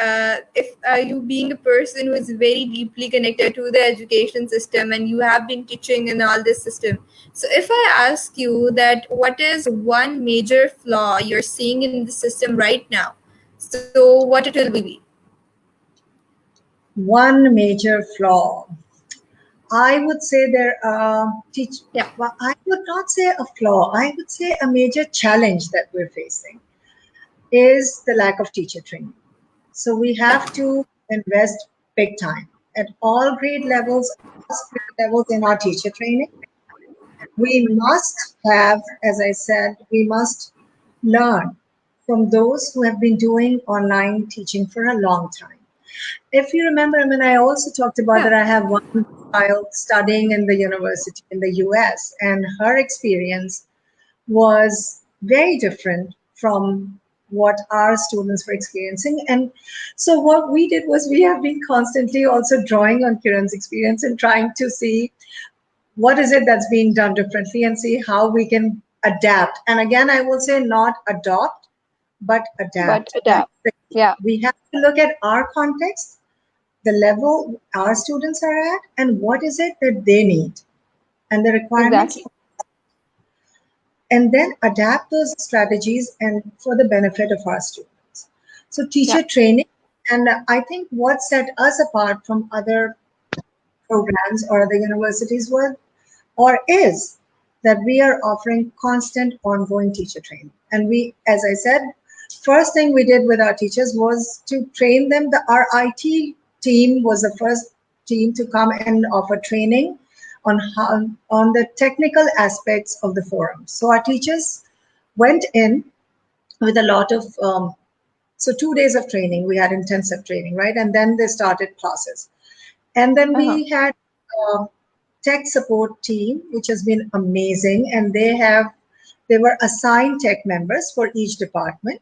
Speaker 3: if you being a person who is very deeply connected to the education system and you have been teaching in all this system, so if I ask you that what is one major flaw you're seeing in the system right now, so what it will be?
Speaker 2: One major flaw. I would say
Speaker 3: Yeah.
Speaker 2: well, I would not say a flaw. I would say a major challenge that we're facing is the lack of teacher training. So we
Speaker 3: Yeah.
Speaker 2: have to invest big time at all grade levels, across grade levels in our teacher training. We must have, as I said, we must learn from those who have been doing online teaching for a long time. If you remember, I mean, I also talked about that
Speaker 3: Yeah.
Speaker 2: I have one child studying in the university in the US, and her experience was very different from what our students were experiencing. And so, what we did was we have been constantly also drawing on Kiran's experience and trying to see what is it that's being done differently and see how we can adapt. And again, I will say not adopt, but
Speaker 1: But
Speaker 2: adapt. And
Speaker 1: adapt. Yeah,
Speaker 2: we have to look at our context, the level our students are at, and what is it that they need and the requirements,
Speaker 1: exactly.
Speaker 2: and then adapt those strategies and for the benefit of our students. So
Speaker 1: Yeah,
Speaker 2: teacher training, and I think what set us apart from other programs or other universities was or is that we are offering constant ongoing teacher training. And we, as I said, first thing we did with our teachers was to train them. Our IT team was the first team to come and offer training on how, on the technical aspects of the forum. So our teachers went in with a lot of so 2 days of training. We had intensive training, right? And then they started classes. And then
Speaker 1: Uh-huh.
Speaker 2: we had a tech support team, which has been amazing. And they were assigned tech members for each department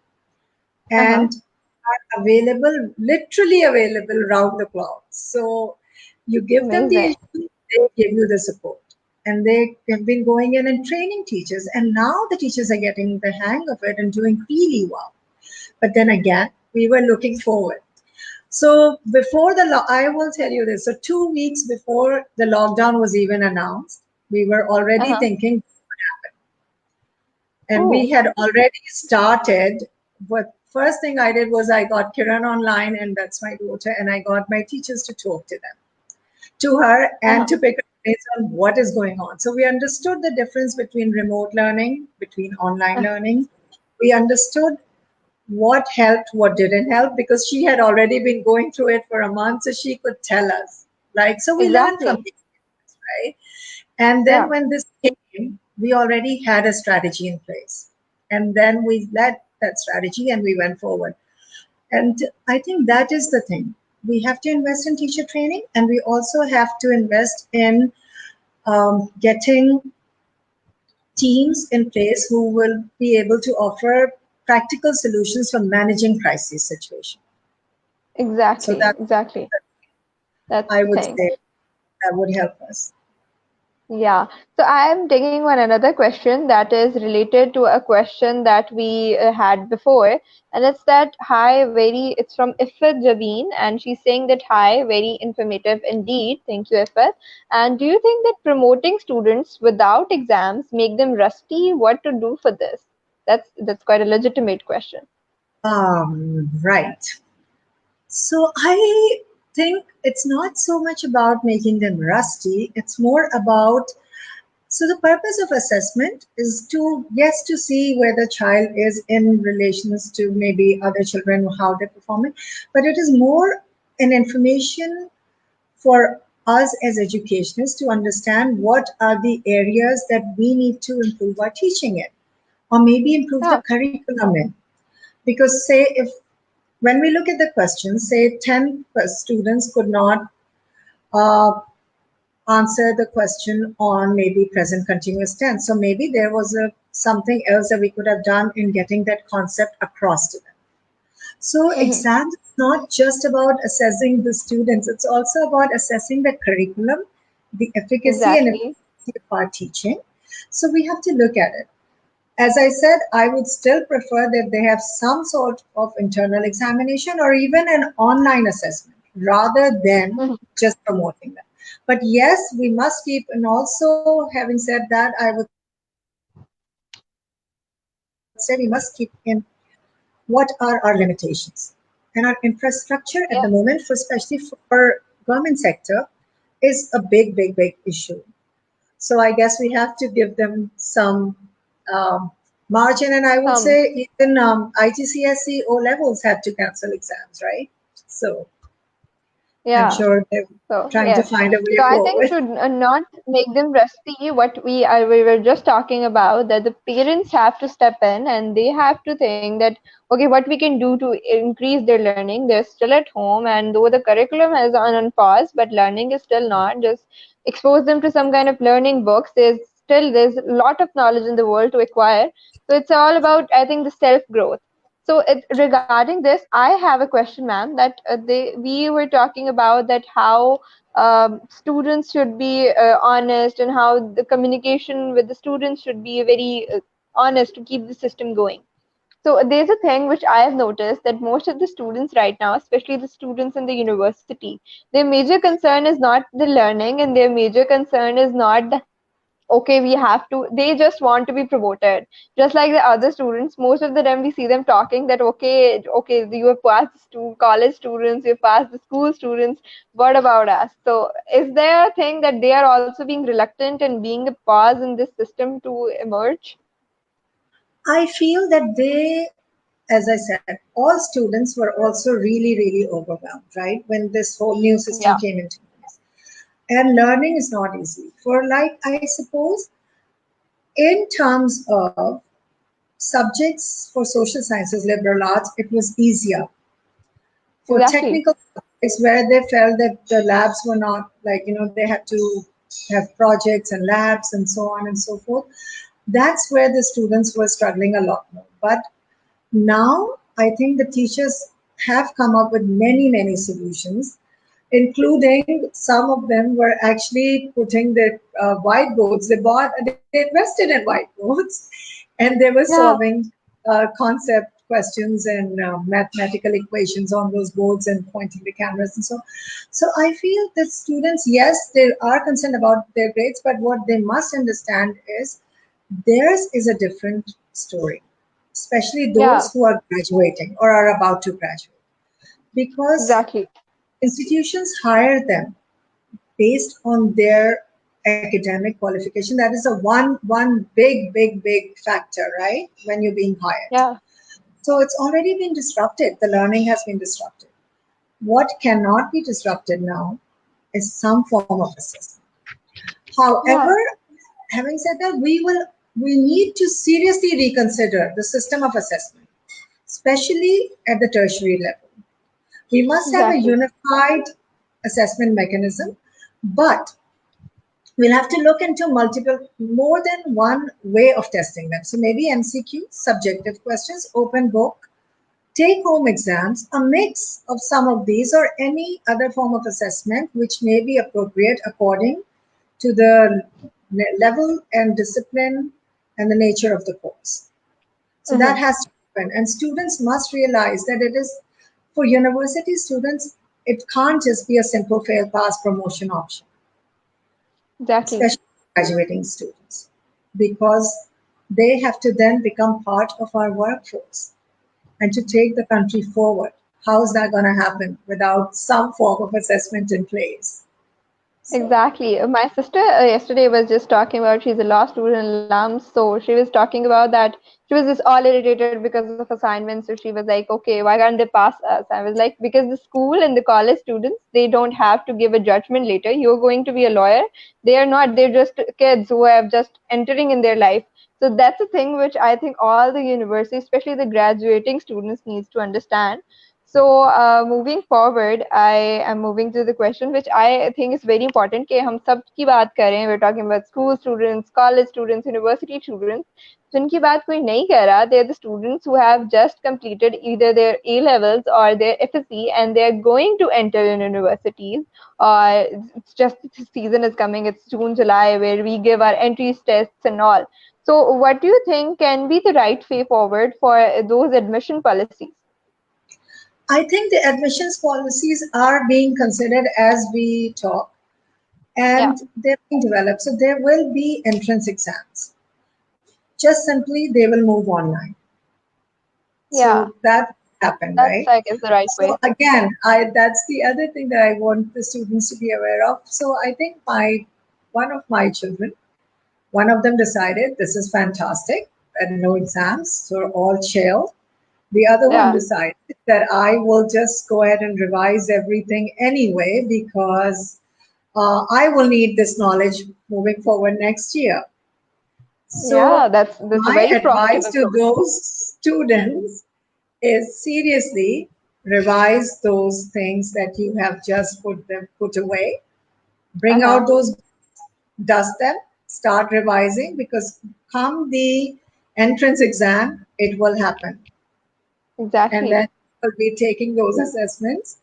Speaker 1: Uh-huh.
Speaker 2: and are available, literally available round the clock. So you give them the
Speaker 1: Amazing.
Speaker 2: issue, they give you the support. And they have been going in and training teachers. And now the teachers are getting the hang of it and doing really well. But then again, we were looking forward. So I will tell you this. So 2 weeks before the lockdown was even announced, we were already
Speaker 1: Uh-huh.
Speaker 2: thinking, and we
Speaker 1: Oh,
Speaker 2: had already started. But first thing I did was I got Kiran online, and that's my daughter, and I got my teachers to talk to her, and
Speaker 1: uh-huh.
Speaker 2: to pick up based on what is going on. So we understood the difference between remote learning, between online
Speaker 1: Uh,
Speaker 2: learning. We understood what helped, what didn't help, because she had already been going through it for a month, so she could tell us. Like, so we learned from
Speaker 1: exactly.
Speaker 2: it, right? And then
Speaker 1: Yeah,
Speaker 2: when this came, we already had a strategy in place. And then we led that strategy and we went forward. And I think that is the thing. We have to invest in teacher training, and we also have to invest in getting teams in place who will be able to offer practical solutions for managing crisis situation. So
Speaker 1: exactly.
Speaker 2: that
Speaker 1: Exactly. That's
Speaker 2: I
Speaker 1: the
Speaker 2: would
Speaker 1: thing.
Speaker 2: say that would help us.
Speaker 1: Yeah. So I am taking one another question that is related to a question that we had before, and it's that hi, it's from Ifat Javeen, and she's saying that hi, very informative indeed. Thank you, Ifat. And do you think that promoting students without exams make them rusty? What to do for this? That's quite a legitimate question.
Speaker 2: Right. So I think it's not so much about making them rusty. It's more about, so the purpose of assessment is to, yes, to see where the child is in relations to maybe other children, how they're performing, but it is more an information for us as educationists to understand what are the areas that we need to improve our teaching in, or maybe improve the
Speaker 1: Yeah.
Speaker 2: curriculum in. Because, say, if when we look at the questions, say 10 students could not uh, answer the question on maybe present continuous tense. So maybe there was something else that we could have done in getting that concept across to them. So
Speaker 1: Hmm.
Speaker 2: exams is not just about assessing the students, it's also about assessing the curriculum, the efficacy and
Speaker 1: Exactly.
Speaker 2: efficiency of our teaching. So we have to look at it. As I said, I would still prefer that they have some sort of internal examination or even an online assessment rather than
Speaker 1: Hmm.
Speaker 2: just promoting them. But yes, we must keep, and also having said that, I would say we must keep in what are our limitations. And our infrastructure at the moment, for especially
Speaker 1: Yeah.
Speaker 2: for government sector, is a big issue. So I guess we have to give them some um, margin. And I would say
Speaker 1: Some.
Speaker 2: even IGCSE O levels had to cancel exams, right? So I'm
Speaker 1: Yeah.
Speaker 2: sure they're
Speaker 1: So
Speaker 2: trying to
Speaker 1: yes,
Speaker 2: find a
Speaker 1: so
Speaker 2: way
Speaker 1: I think
Speaker 2: forward.
Speaker 1: should not make them rusty. What we were just talking about, that the parents have to step in and they have to think that okay, what we can do to increase their learning. They're still at home, and though the curriculum is on pause, but learning is still not. Just expose them to some kind of learning books. There's a lot of knowledge in the world to acquire. So it's all about, I think, the self growth. So regarding this, I have a question, ma'am, that we were talking about that how students should be honest, and how the communication with the students should be very honest to keep the system going. So there's a thing which I have noticed, that most of the students right now, especially the students in the university, their major concern is not the learning, and their major concern is not the okay, we have to, they just want to be promoted, just like the other students. Most of the time we see them talking that okay, you have passed to college students, you have passed the school students, what about us? So is there a thing that they are also being reluctant and being a pause in this system to emerge?
Speaker 2: I feel that they, as I said, all students were also really overwhelmed, right? When this whole new system
Speaker 1: Yeah,
Speaker 2: came into place. And learning is not easy. For, like, I suppose, in terms of subjects for social sciences, liberal arts, it was easier. For
Speaker 1: exactly.
Speaker 2: technical It's where they felt that the labs were not like, they had to have projects and labs and so on and so forth. That's where the students were struggling a lot more. But now I think the teachers have come up with many, many solutions, including some of them were actually putting the whiteboards. They invested in whiteboards, and they were
Speaker 1: Yeah,
Speaker 2: solving concept questions and mathematical equations on those boards and pointing the cameras and so. So I feel that students, yes, they are concerned about their grades, but what they must understand is theirs is a different story, especially
Speaker 1: yeah,
Speaker 2: those who are graduating or are about to graduate, because
Speaker 1: exactly.
Speaker 2: institutions hire them based on their academic qualification. That is a one big factor, right? When you're being hired.
Speaker 1: Yeah,
Speaker 2: So it's already been disrupted. The learning has been disrupted. What cannot be disrupted now is some form of assessment. However,
Speaker 1: yeah,
Speaker 2: having said that, we need to seriously reconsider the system of assessment, especially at the tertiary level. We must have a
Speaker 1: exactly.
Speaker 2: unified assessment mechanism, but we'll have to look into more than one way of testing them. So maybe MCQ, subjective questions, open book, take home exams, a mix of some of these or any other form of assessment which may be appropriate according to the level and discipline and the nature of the course. So that
Speaker 1: Hmm.
Speaker 2: has to happen. And students must realize that it is for university students, it can't just be a simple fail pass promotion option,
Speaker 1: Exactly.
Speaker 2: especially graduating students, because they have to then become part of our workforce and to take the country forward. How is that going to happen without some form of assessment in place? So
Speaker 1: Exactly. My sister yesterday was just talking about she's a law student in LUMS, so she was talking about that she was just all irritated because of assignments. So she was like, "Okay, why can't they pass us?" I was like, "Because the school and the college students they don't have to give a judgment later. You're going to be a lawyer. They are not. They're just kids who have just entering in their life." So that's a thing which I think all the universities, especially the graduating students, needs to understand. So moving forward, I am moving to the question which I think is very important कि हम सब की बात करें. We're talking about school students, college students, university students. जिनकी बात कोई नहीं कर रहा, they're the students who have just completed either their A levels or their FSC and they're going to enter in universities. It's just the season is coming. It's June, July, where we give our entries tests and all. So, what do you think can be the right way forward for those admission policies?
Speaker 2: I think the admissions policies are being considered as we talk
Speaker 1: Yeah.
Speaker 2: and they're being developed. So there will be entrance exams. Just simply they will move online.
Speaker 1: Yeah,
Speaker 2: So that happened,
Speaker 1: that's
Speaker 2: right?
Speaker 1: I guess the right
Speaker 2: So
Speaker 1: way.
Speaker 2: again, I that's the other thing that I want the students to be aware of. So I think my one of my children, one of them decided this is fantastic and no exams, so all chill. The other one
Speaker 1: Yeah,
Speaker 2: decided that I will just go ahead and revise everything anyway because I will need this knowledge moving forward next year.
Speaker 1: yeah,
Speaker 2: So,
Speaker 1: that's a
Speaker 2: my
Speaker 1: very proactive
Speaker 2: advice to
Speaker 1: approach.
Speaker 2: those students is seriously revise those things that you have just put away. Bring
Speaker 1: Uh-huh.
Speaker 2: out those, dust them, start revising because come the entrance exam, it will happen. And
Speaker 1: Exactly.
Speaker 2: then you'll be taking those assessments.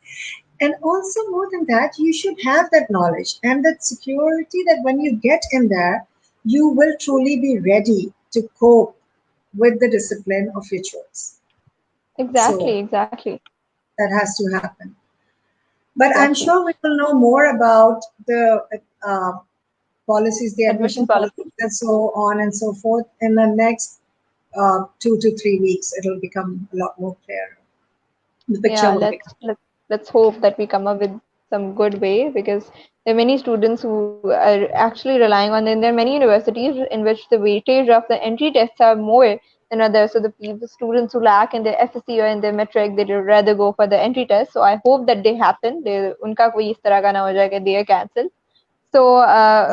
Speaker 2: And also, more than that, you should have that knowledge and that security that when you get in there, you will truly be ready to cope with the discipline of your choice. So
Speaker 1: Exactly. Exactly.
Speaker 2: that has to happen. But I'm
Speaker 1: Exactly.
Speaker 2: sure we will know more about the uh, policies, the
Speaker 1: Admission
Speaker 2: admission
Speaker 1: policy.
Speaker 2: policies, and so on and so forth in the next 2 to 3 weeks. It'll become a lot more clear. The picture
Speaker 1: Yeah,
Speaker 2: will become.
Speaker 1: let's hope that we come up with some good way because there are many students who are actually relying on and there are many universities in which the weightage of the entry tests are more than others. So the students who lack in their FSC or in their metric, they'd rather go for the entry test. So I hope that they happen. They उनका कोई इस तरह का ना हो जाए कि they are cancelled. So,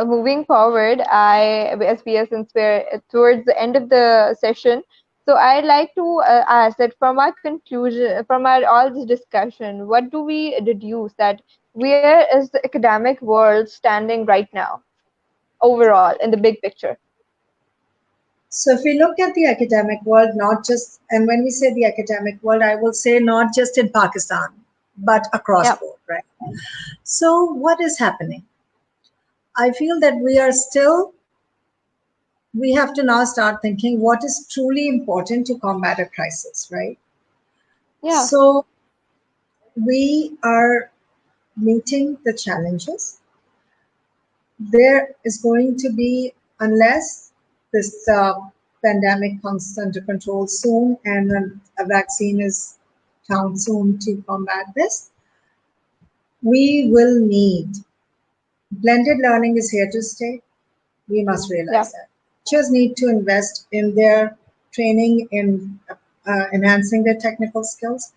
Speaker 1: moving forward, I, as we are, since we're towards the end of the session, So I'd like to ask that from our conclusion, from our all this discussion, what do we deduce that where is the academic world standing right now, overall, in the big picture?
Speaker 2: So if we look at the academic world, not just, and when we say the academic world, I will say not just in Pakistan, but across
Speaker 1: Yeah,
Speaker 2: board, right? So what is happening? I feel that we are still, we have to now start thinking what is truly important to combat a crisis, right?
Speaker 1: yeah,
Speaker 2: So we are meeting the challenges. There is going to be, unless this pandemic comes under control soon and a vaccine is found soon to combat this, we will need blended learning is here to stay. We must
Speaker 1: yeah,
Speaker 2: realize that. Teachers need to invest in their training in enhancing their technical skills.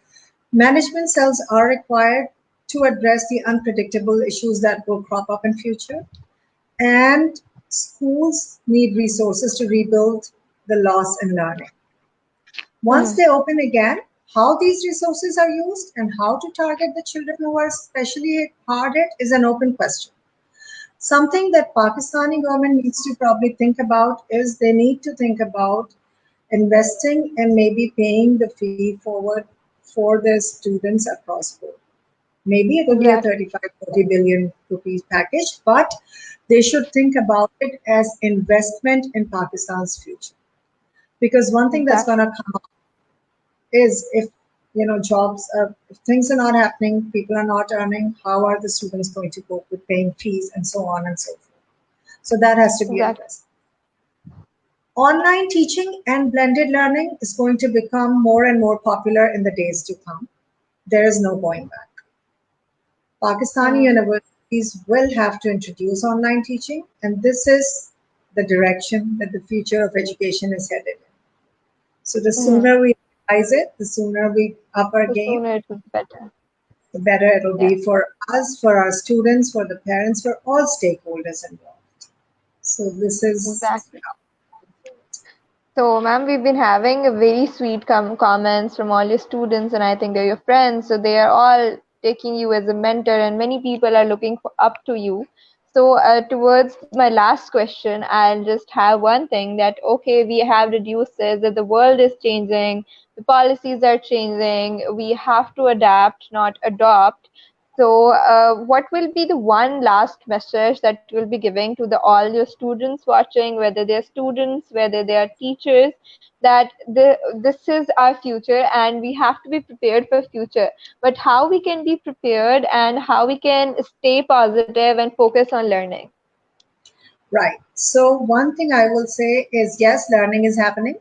Speaker 2: Management cells are required to address the unpredictable issues that will crop up in future. And schools need resources to rebuild the loss in learning. Once
Speaker 1: hmm,
Speaker 2: they open again, how these resources are used and how to target the children who are especially hard hit is an open question. Something that Pakistani government needs to probably think about is they need to think about investing and maybe paying the fee forward for their students across board. Maybe it will be a
Speaker 1: exactly,
Speaker 2: 35, 40 billion rupees package, but they should think about it as investment in Pakistan's future. Because one thing that's going
Speaker 1: exactly,
Speaker 2: to come up is if jobs are, if things are not happening, people are not earning, how are the students going to cope with paying fees and so on and so forth? So that has to be
Speaker 1: exactly,
Speaker 2: addressed. Online teaching and blended learning is going to become more and more popular in the days to come. There is no going back. Pakistani
Speaker 1: hmm,
Speaker 2: universities will have to introduce online teaching, and this is the direction that the future of education is headed in. So the
Speaker 1: hmm.
Speaker 2: sooner we realize it, the sooner we up our
Speaker 1: The
Speaker 2: game,
Speaker 1: sooner it will be better.
Speaker 2: the better it'll
Speaker 1: Yeah,
Speaker 2: be for us, for our students, for the parents, for all stakeholders involved. So this is,
Speaker 1: exactly. So, ma'am, we've been having a very sweet comments from all your students, and I think they're your friends. So they are all taking you as a mentor, and many people are looking up to you. So, towards my last question, I'll just have one thing that okay, we have reduced this, that the world is changing, the policies are changing, we have to adapt, not adopt. So, what will be the one last message that will be giving to the all your students watching, whether they're students, whether they are teachers, that this is our future and we have to be prepared for future. But how we can be prepared and how we can stay positive and focus on learning?
Speaker 2: right. So one thing I will say is yes, learning is happening.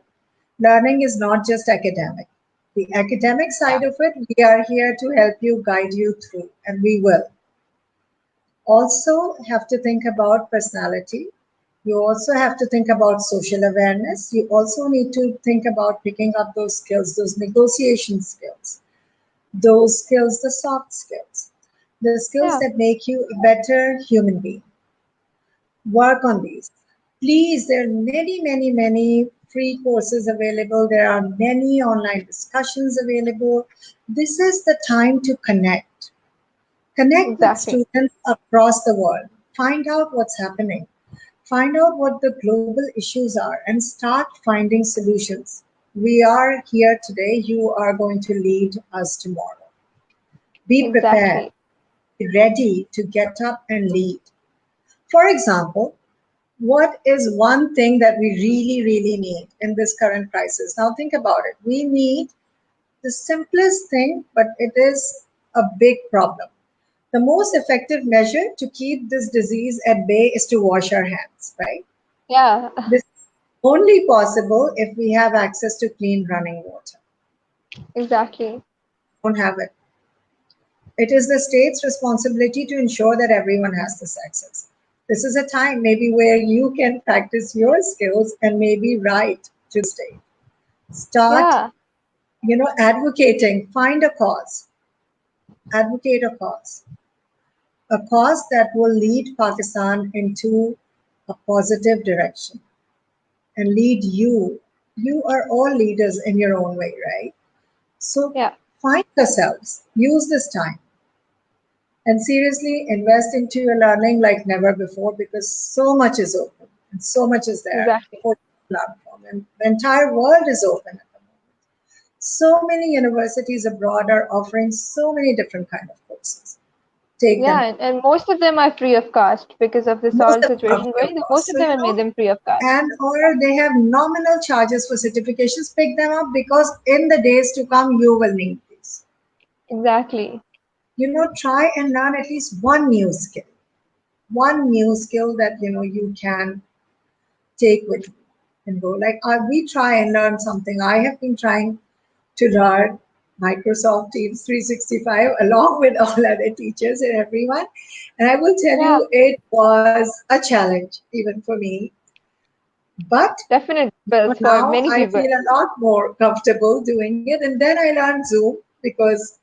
Speaker 2: Learning is not just academic. The academic
Speaker 1: Yeah,
Speaker 2: side of it, we are here to help you, guide you through, and we will. Also have to think about personality. You also have to think about social awareness. You also need to think about picking up those skills, those negotiation skills, those skills, the soft skills, the skills
Speaker 1: yeah,
Speaker 2: that make you a better human being. Work on these. Please, there are many, many, many free courses available. There are many online discussions available. This is the time to connect. Connect with
Speaker 1: exactly,
Speaker 2: students across the world. Find out what's happening. Find out what the global issues are and start finding solutions. We are here today. You are going to lead us tomorrow. Be prepared.
Speaker 1: exactly.
Speaker 2: Be ready to get up and lead. For example, what is one thing that we really, really need in this current crisis? Now, think about it. We need the simplest thing, but it is a big problem. The most effective measure to keep this disease at bay is to wash our hands, right?
Speaker 1: Yeah,
Speaker 2: This is only possible if we have access to clean running water.
Speaker 1: exactly,
Speaker 2: Don't have it. It is the state's responsibility to ensure that everyone has this access. This is a time maybe where you can practice your skills and maybe write to the state. Start,
Speaker 1: yeah,
Speaker 2: advocating. Find a cause. Advocate a cause that will lead Pakistan into a positive direction and lead you. you are all leaders in your own way, right? So
Speaker 1: Yeah,
Speaker 2: find yourselves, use this time, and seriously invest into your learning like never before, because so much is open and so much is there
Speaker 1: exactly.
Speaker 2: for the platform, and the entire world is open at the moment. So many universities abroad are offering so many different kind of courses. Take them
Speaker 1: Yeah,
Speaker 2: up.
Speaker 1: and most of them are free of cost because of this
Speaker 2: Most
Speaker 1: all
Speaker 2: of them are
Speaker 1: situation
Speaker 2: free of
Speaker 1: going.
Speaker 2: cost.
Speaker 1: Most of
Speaker 2: So
Speaker 1: them have made them free of cost.
Speaker 2: and or they have nominal charges for certifications. Pick them up because in the days to come you will need these.
Speaker 1: Exactly.
Speaker 2: Try and learn at least one new skill that you can take with you and go. Like we try and learn something. I have been trying to learn Microsoft Teams 365 along with all other teachers and everyone. And I will tell
Speaker 1: Yeah,
Speaker 2: you, it was a challenge even for me. But
Speaker 1: definitely. But for
Speaker 2: now
Speaker 1: many
Speaker 2: I
Speaker 1: people,
Speaker 2: feel a lot more comfortable doing it. And then I learned Zoom because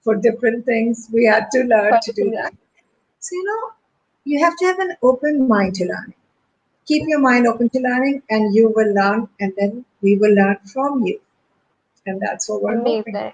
Speaker 2: for different things we had to learn
Speaker 1: for
Speaker 2: to do
Speaker 1: different
Speaker 2: that.
Speaker 1: reasons.
Speaker 2: So, you have to have an open mind to learning. Keep your mind open to learning, and you will learn, and then we will learn from you. And that's what we're hoping.
Speaker 1: Amazing.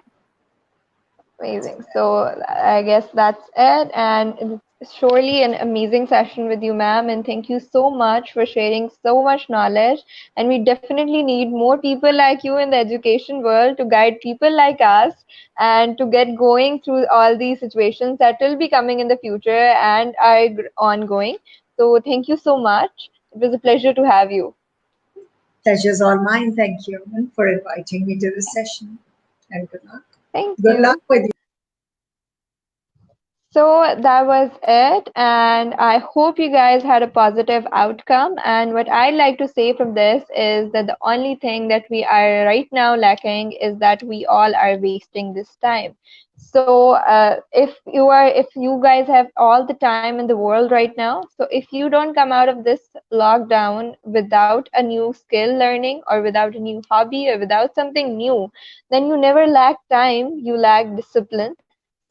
Speaker 1: Amazing. So I guess that's it. And it's surely an amazing session with you, ma'am. And thank you so much for sharing so much knowledge. And we definitely need more people like you in the education world to guide people like us and to get going through all these situations that will be coming in the future and are ongoing. So thank you so much. It was a pleasure to have you.
Speaker 2: Pleasure's all mine. Thank you for inviting me to this session. And good luck.
Speaker 1: Thank
Speaker 2: Good luck
Speaker 1: you.
Speaker 2: with you.
Speaker 1: So that was it, and I hope you guys had a positive outcome. And what I'd like to say from this is that the only thing that we are right now lacking is that we all are wasting this time. So if you guys have all the time in the world right now, so if you don't come out of this lockdown without a new skill learning or without a new hobby or without something new, then you never lack time, you lack discipline.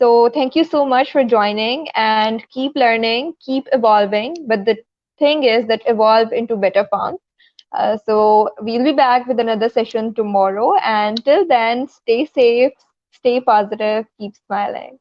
Speaker 1: So thank you so much for joining and keep learning, keep evolving. But the thing is that evolve into better forms. So we'll be back with another session tomorrow. And till then, stay safe, stay positive, keep smiling.